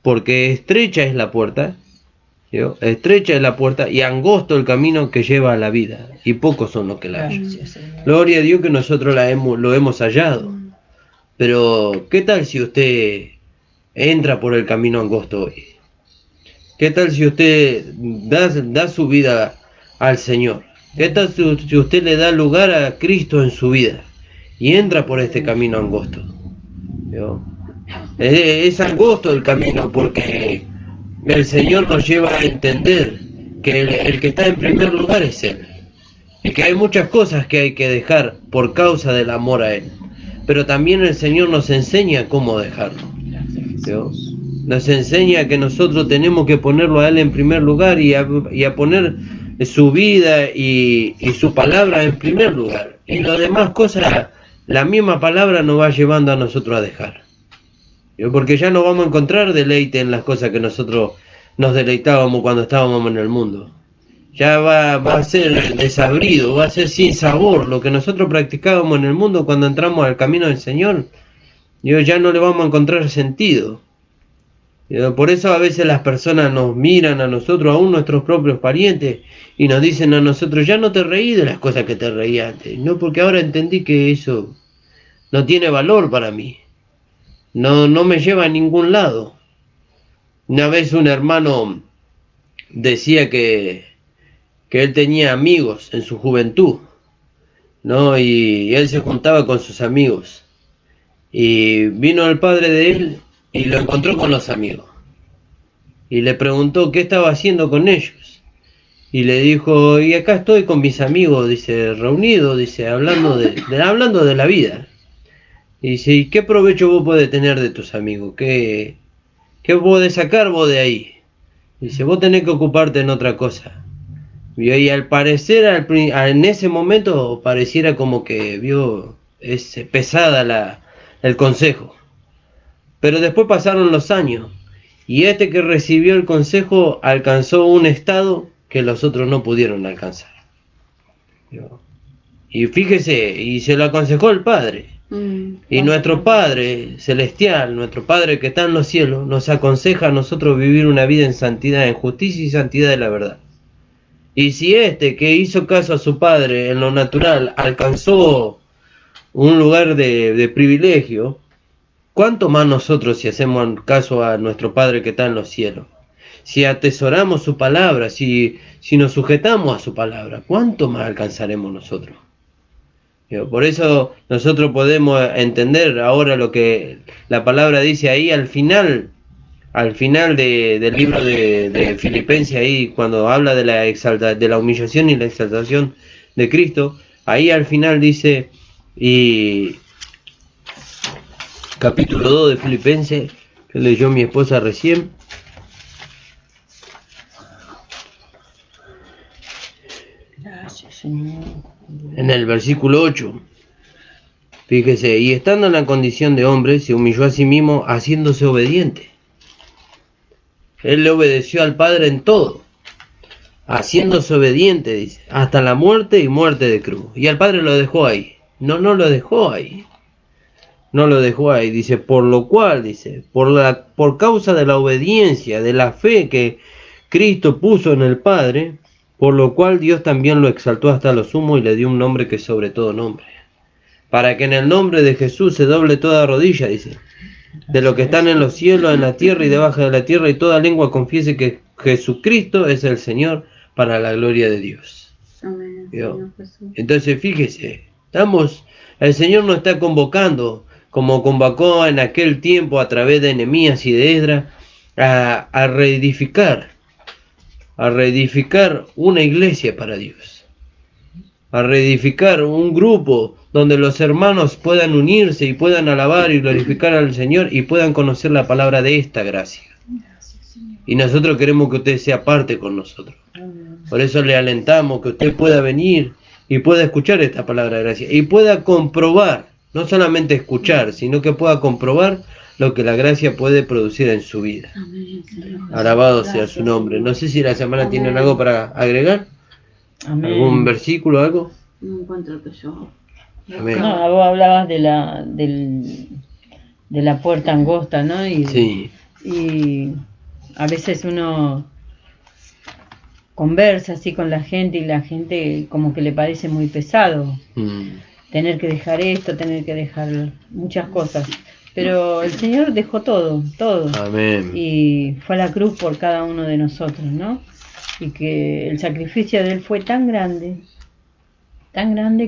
Porque estrecha es la puerta, estrecha es la puerta y angosto el camino que lleva a la vida. Y pocos son los que la hallan. Gloria a Dios que nosotros lo hemos hallado. Pero, ¿qué tal si usted entra por el camino angosto hoy? ¿Qué tal si usted da su vida al Señor? ¿Qué tal si usted le da lugar a Cristo en su vida y entra por este camino angosto? Es angosto el camino porque el Señor nos lleva a entender que el que está en primer lugar es Él. Y que hay muchas cosas que hay que dejar por causa del amor a Él. Pero también el Señor nos enseña cómo dejarlo. Nos enseña que nosotros tenemos que ponerlo a Él en primer lugar y a poner su vida y su palabra en primer lugar. Y las demás cosas, la misma palabra nos va llevando a nosotros a dejar. Porque ya no vamos a encontrar deleite en las cosas que nosotros nos deleitábamos cuando estábamos en el mundo. Ya va a ser desabrido, va a ser sin sabor lo que nosotros practicábamos en el mundo cuando entramos al camino del Señor. Ya no le vamos a encontrar sentido. Por eso a veces las personas nos miran a nosotros, aún nuestros propios parientes, y nos dicen a nosotros, ya no te reí de las cosas que te reías antes. No, porque ahora entendí que eso no tiene valor para mí. No me lleva a ningún lado. Una vez un hermano decía que él tenía amigos en su juventud, ¿no? Y él se juntaba con sus amigos. Y vino el padre de él y lo encontró con los amigos. Y le preguntó qué estaba haciendo con ellos. Y le dijo, y acá estoy con mis amigos, dice, reunidos, dice, hablando de la vida. Y dice, ¿y qué provecho vos podés tener de tus amigos? ¿Qué podés sacar vos de ahí? Dice, vos tenés que ocuparte en otra cosa. Y al parecer, en ese momento, pareciera como que es pesada el consejo. Pero después pasaron los años. Y este que recibió el consejo alcanzó un estado que los otros no pudieron alcanzar. Y fíjese, y se lo aconsejó el Padre. Y nuestro Padre celestial, nuestro Padre que está en los cielos, nos aconseja a nosotros vivir una vida en santidad, en justicia y santidad de la verdad. Y si este que hizo caso a su Padre en lo natural alcanzó un lugar de privilegio, ¿cuánto más nosotros si hacemos caso a nuestro Padre que está en los cielos? Si atesoramos su palabra, si nos sujetamos a su palabra, ¿cuánto más alcanzaremos nosotros? Por eso nosotros podemos entender ahora lo que la palabra dice ahí al final del libro de Filipenses, ahí cuando habla de la humillación y la exaltación de Cristo, ahí al final dice, y capítulo 2 de Filipenses, que leyó mi esposa recién, Gracias, Señor. En el versículo 8, fíjese, y estando en la condición de hombre, se humilló a sí mismo haciéndose obediente. Él le obedeció al Padre en todo, haciéndose obediente, dice, hasta la muerte y muerte de cruz. Y al Padre lo dejó ahí. No lo dejó ahí. No lo dejó ahí. Dice, por lo cual, dice, por causa de la obediencia, de la fe que Cristo puso en el Padre, por lo cual Dios también lo exaltó hasta lo sumo y le dio un nombre que es sobre todo nombre. Para que en el nombre de Jesús se doble toda rodilla, dice, de lo que están en los cielos, en la tierra y debajo de la tierra, y toda lengua confiese que Jesucristo es el Señor, para la gloria de Dios. Amén, Señor Jesús. Entonces fíjese, el Señor nos está convocando, como convocó en aquel tiempo a través de Nehemías y de Esdras, a reedificar una iglesia para Dios, a reedificar un grupo donde los hermanos puedan unirse y puedan alabar y glorificar al Señor y puedan conocer la palabra de esta gracia. Y nosotros queremos que usted sea parte con nosotros. Por eso le alentamos que usted pueda venir y pueda escuchar esta palabra de gracia y pueda comprobar, no solamente escuchar, sino que pueda comprobar lo que la gracia puede producir en su vida. Alabado sea su nombre. No sé si la semana tienen algo para agregar. Amén. ¿Algún versículo o algo? No encuentro que yo. Amén. No, vos hablabas de la puerta angosta, ¿no? Sí. Y a veces uno conversa así con la gente y la gente como que le parece muy pesado. Tener que dejar esto, tener que dejar muchas cosas. Pero el Señor dejó todo. Amén. Y fue a la cruz por cada uno de nosotros, ¿no? Y que el sacrificio de Él fue tan grande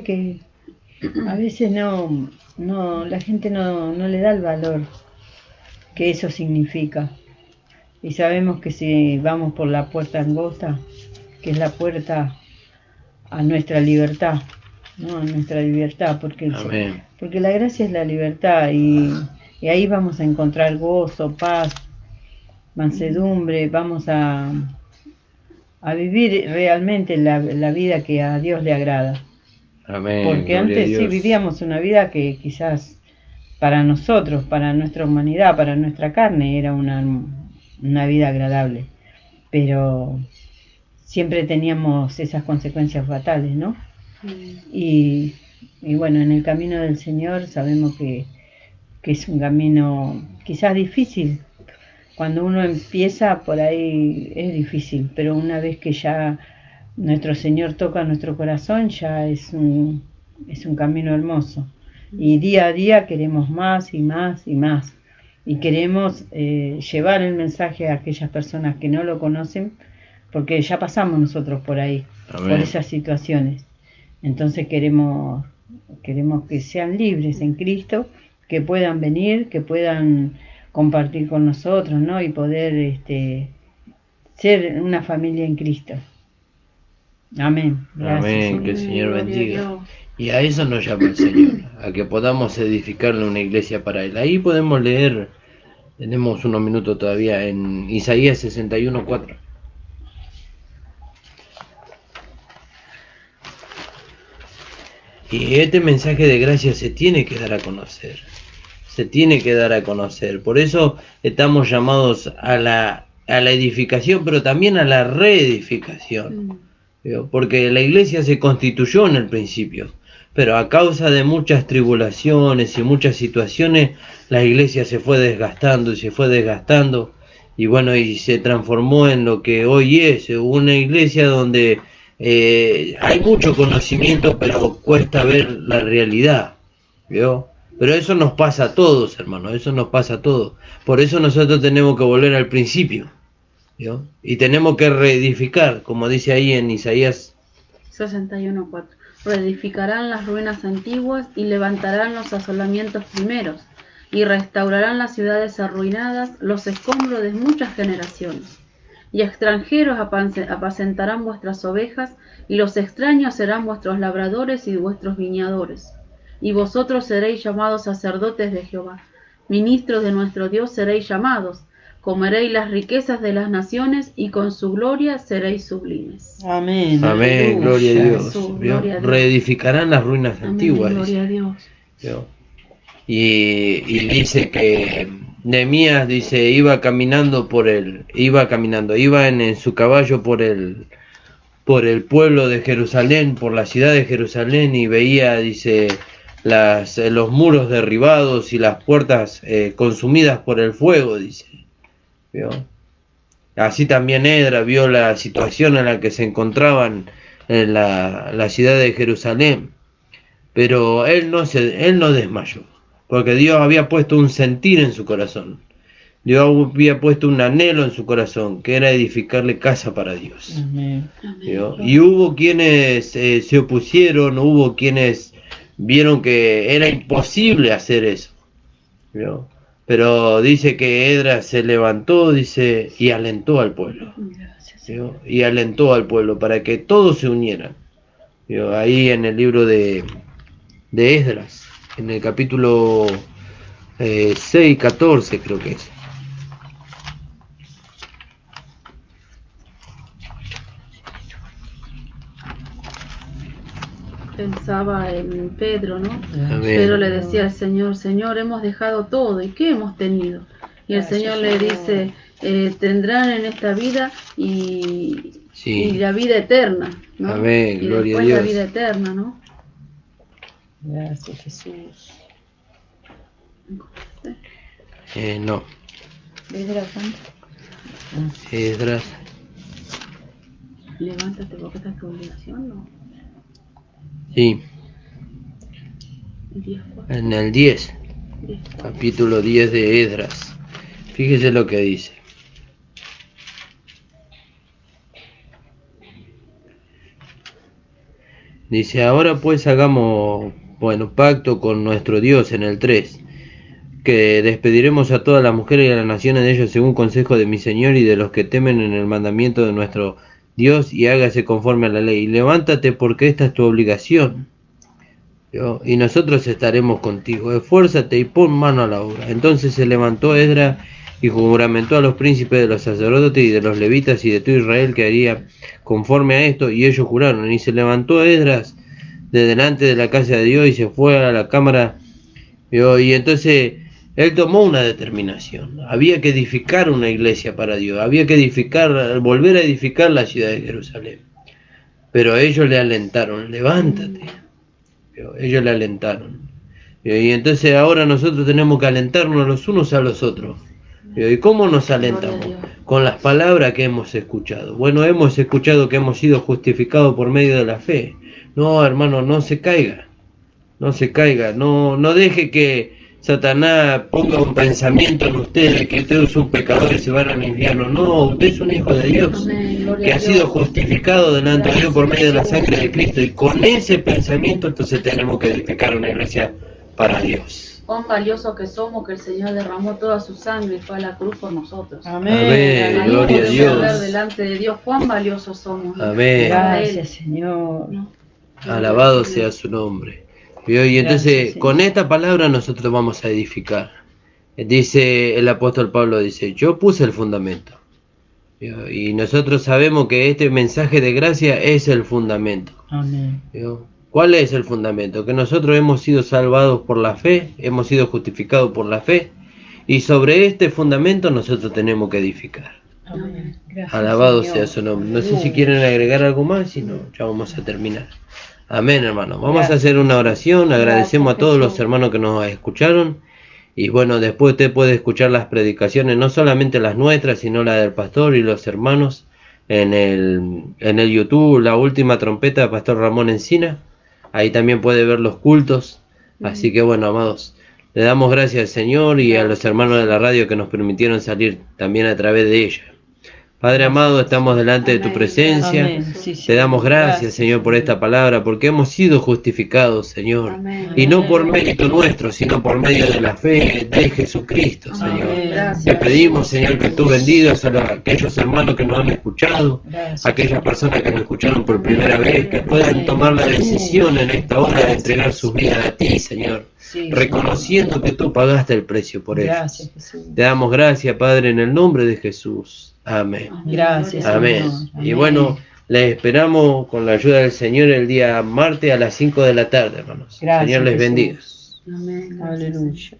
que a veces la gente no le da el valor que eso significa. Y sabemos que si vamos por la puerta angosta, que es la puerta a nuestra libertad, ¿no? A nuestra libertad, porque la gracia es la libertad y ahí vamos a encontrar gozo, paz, mansedumbre, vamos a vivir realmente la vida que a Dios le agrada. Amén. Porque antes sí vivíamos una vida que quizás para nosotros, para nuestra humanidad, para nuestra carne era una vida agradable, pero siempre teníamos esas consecuencias fatales, ¿no? Y bueno, en el camino del Señor sabemos que es un camino quizás difícil. Cuando uno empieza por ahí es difícil, pero una vez que ya nuestro Señor toca nuestro corazón, ya es un camino hermoso. Y día a día queremos más y más y más. Y queremos llevar el mensaje a aquellas personas que no lo conocen, porque ya pasamos nosotros por ahí, Amén. Por esas situaciones. Entonces queremos que sean libres en Cristo que puedan venir, que puedan compartir con nosotros, ¿no? Y poder ser una familia en Cristo. Amén. Gracias. Amén, que el Señor bendiga. Y a eso nos llama el Señor, a que podamos edificarle una iglesia para Él. Ahí podemos leer, tenemos unos minutos todavía, en Isaías 61:4. Y este mensaje de gracia se tiene que dar a conocer. Se tiene que dar a conocer. Por eso estamos llamados a la edificación, pero también a la reedificación. Porque la iglesia se constituyó en el principio, pero a causa de muchas tribulaciones y muchas situaciones, la iglesia se fue desgastando y se fue desgastando. Y bueno, y se transformó en lo que hoy es, una iglesia donde hay mucho conocimiento, pero cuesta ver la realidad, ¿vio? Pero eso nos pasa a todos, hermanos, eso nos pasa a todos. Por eso nosotros tenemos que volver al principio, ¿vio? Y tenemos que reedificar, como dice ahí en Isaías 61:4. Reedificarán las ruinas antiguas y levantarán los asolamientos primeros, y restaurarán las ciudades arruinadas, los escombros de muchas generaciones. Y extranjeros apacentarán vuestras ovejas, y los extraños serán vuestros labradores y vuestros viñadores. Y vosotros seréis llamados sacerdotes de Jehová, ministros de nuestro Dios seréis llamados, comeréis las riquezas de las naciones, y con su gloria seréis sublimes. Amén. Amén, gloria a Dios. Jesús, gloria a Dios. Reedificarán las ruinas Amén, antiguas. gloria a Dios. ¿Vio? Y dice que Nehemías dice iba en su caballo por el pueblo de Jerusalén, por la ciudad de Jerusalén, y veía, dice, los muros derribados y las puertas consumidas por el fuego, dice. ¿Vio? Así también Edra vio la situación en la que se encontraban en la ciudad de Jerusalén, pero él no desmayó, porque Dios había puesto un sentir en su corazón. Dios había puesto un anhelo en su corazón, que era edificarle casa para Dios. Amén. Y hubo quienes se opusieron, hubo quienes vieron que era imposible hacer eso. ¿Vio? Pero dice que Edra se levantó, dice, y alentó al pueblo. ¿Vio? Y alentó al pueblo para que todos se unieran. ¿Vio? Ahí en el libro de Esdras, en el capítulo 6, 14 creo que es. Pensaba en Pedro, ¿no? Amén. Pedro le decía al Señor, Señor, hemos dejado todo, ¿y qué hemos tenido? Y el Señor le dice, tendrán en esta vida y la vida eterna, ¿no? Amén, y gloria a después Dios. la vida eterna, ¿no? Gracias, Jesús. No, ¿Esdras cuánto? Esdras. Levántate porque esta es tu obligación, ¿no? Sí, 10, en el 10, capítulo 10 de Esdras. Fíjese lo que dice. Dice, ahora pues hagamos, pacto con nuestro Dios en el 3, que despediremos a todas las mujeres y a las naciones de ellos según consejo de mi Señor y de los que temen en el mandamiento de nuestro Dios, y hágase conforme a la ley. Y levántate porque esta es tu obligación, ¿yo? Y nosotros estaremos contigo. Esfuérzate y pon mano a la obra. Entonces se levantó Esdras y juramentó a los príncipes de los sacerdotes y de los levitas y de todo Israel que haría conforme a esto, y ellos juraron. Y se levantó Esdras de delante de la casa de Dios y se fue a la cámara, ¿vio? Y entonces él tomó una determinación. Había que edificar una iglesia para Dios, había que volver a edificar la ciudad de Jerusalén. Pero ellos le alentaron, levántate. ¿Vio? Ellos le alentaron. ¿Vio? Y entonces ahora nosotros tenemos que alentarnos los unos a los otros. ¿Vio? ¿Y cómo nos alentamos? Con las palabras que hemos escuchado. Bueno, hemos escuchado que hemos sido justificados por medio de la fe. No, hermano, no se caiga. No se caiga. No deje que Satanás ponga un pensamiento en usted de que usted es un pecador y se va al infierno. No, usted es un hijo de Dios, que ha sido justificado delante de Dios por medio de la sangre de Cristo, y con ese pensamiento entonces tenemos que edificar una iglesia para Dios. Cuán valioso que somos, que el Señor derramó toda su sangre y fue a la cruz por nosotros. Amén. Amén. Ahí Gloria a podemos Dios. hablar delante de Dios cuán valiosos somos. Amén. Gracias, Señor. ¿No? Alabado sea su nombre. Y entonces, Gracias, Señor. con esta palabra nosotros vamos a edificar. Dice el apóstol Pablo, dice, yo puse el fundamento. Y nosotros sabemos que este mensaje de gracia es el fundamento. Amén. ¿Cuál es el fundamento? Que nosotros hemos sido salvados por la fe, hemos sido justificados por la fe, y sobre este fundamento nosotros tenemos que edificar. Amén. Gracias, Alabado Señor. sea su nombre. No sé si quieren agregar algo más, si no, ya vamos a terminar. Amén, hermano. Vamos a hacer una oración. Agradecemos a todos los hermanos que nos escucharon. Y bueno, después usted puede escuchar las predicaciones, no solamente las nuestras, sino la del pastor y los hermanos en el YouTube, la última trompeta de Pastor Ramón Encina. Ahí también puede ver los cultos. Así que bueno, amados, le damos gracias al Señor y a los hermanos de la radio que nos permitieron salir también a través de ella. Padre amado, estamos delante de tu presencia. Amén. Sí, Te damos gracias, Señor, por esta palabra, porque hemos sido justificados, Señor. Amén. Y no por mérito nuestro, sino por medio de la fe de Jesucristo, Señor. Amén. Te Gracias. pedimos, Señor, que tú bendigas a aquellos hermanos que nos han escuchado, Gracias. aquellas personas que nos escucharon por primera vez, que puedan tomar la decisión en esta hora de entregar sus vidas a ti, Señor, Sí, reconociendo que tú pagaste el precio por ellos. Gracias, Jesús. Te damos gracias, Padre, en el nombre de Jesús. Amén. Gracias, Amén. Señor. Y bueno, les esperamos con la ayuda del Señor el día martes a las 5 de la tarde, hermanos. Gracias, Señor les Jesús. bendiga. Amén. Gracias. Aleluya.